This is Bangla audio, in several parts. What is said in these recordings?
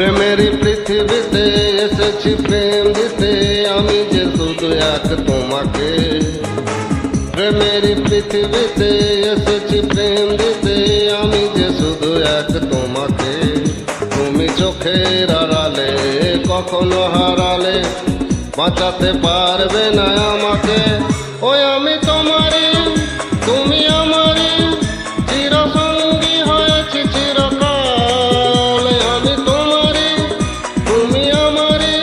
প্রেমেরই পৃথিবীতে এসেছি প্রেম দিতে আমি যে শুধু এক তোমাকে। প্রেমেরই পৃথিবীতে এসেছি প্রেম দিতে আমি যে শুধু এক তোমাকে। তুমি চোখের আড়ালে কখনো হারালে বাঁচাতে পারবে না আমাকে। ওই আমি তোমারই তুমি আমারই চিরসঙ্গী হয়েছি চিরকাল। আমি তোমারই তুমি আমারই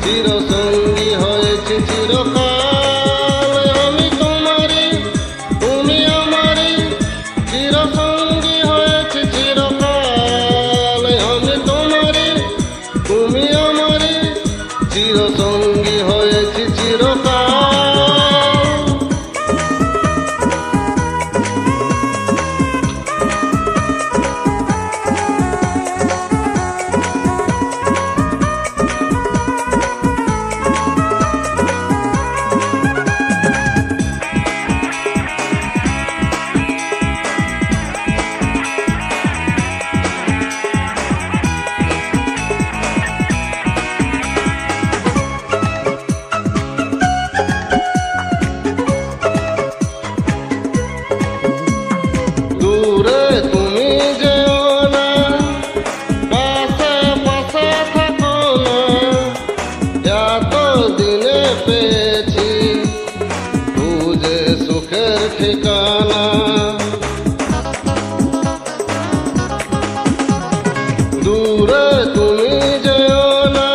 চিরসঙ্গী হয়েছি চিরকাল। আমি তোমারই তুমি আমারই চিরসঙ্গী হয়েছি চিরকাল। আমি তোমারই তুমি আমারই চিরসঙ্গী হয়েছি চিরকাল। পেয়েছি বুঝে সুখের ঠিকানা। দূরে তুমি যেও না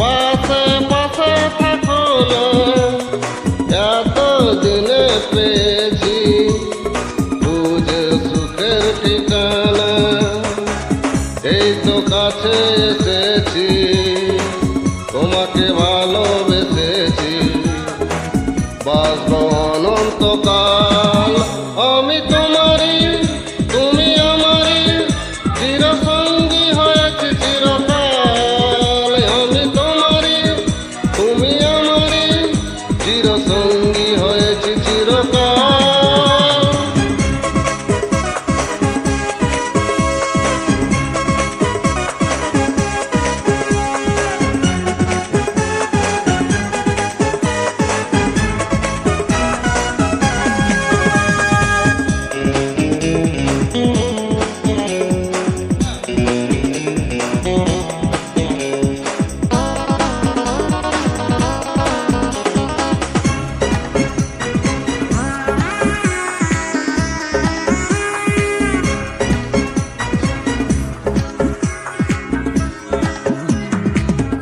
পাশে পাশে থাকো না। এত দিনে পেয়েছি বুঝে সুখের ঠিকানা। এই তো কাছে এসেছি তোমাকে ভালোবেসেছি বাসব অনন্তকাল। আমি তোমারই তুমি আমারই চিরসঙ্গী হয়েছি চিরকাল। আমি তোমারই তুমি আমারই চিরসঙ্গী হয়েছি চিরকাল।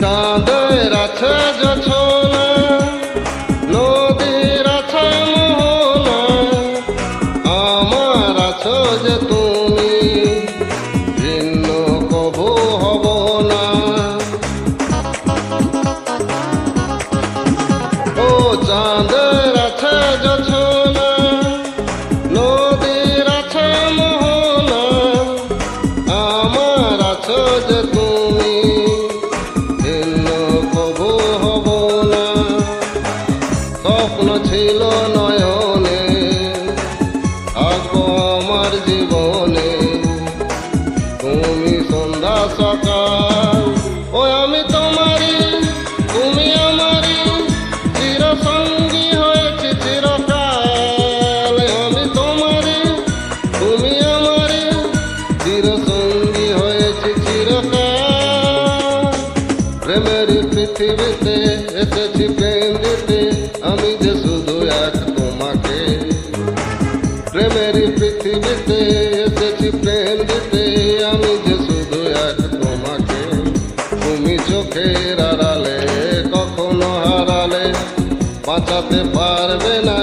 চাঁদের আছে জোছনা নদীর আছে মোহনা আমার আছো যে তুমি ভিন্ন কবু হব না। ও চাঁদের আছে জোছনা নদীর আছে মোহনা আমার আছো যে তুমি স্বপ্ন ছিল নয়নে থাকো আমার জীবনে তুমি সন্ধ্যা সকাল। ও আমি তোমারই তুমি আমারই চিরসঙ্গী হয়েছি চিরকাল। আমি তোমারই তুমি আমারই চিরসঙ্গী হয়েছি চিরকাল। প্রেমের পৃথিবীতে এসেছি প্রেম দিতে আমি যে শুধু এক তোমাকে। প্রেমের পৃথিবীতে এসেছি প্রেম দিতে আমি যে শুধু এক তোমাকে। তুমি চোখের আড়ালে কখনো হারালে বাঁচাতে পারবে না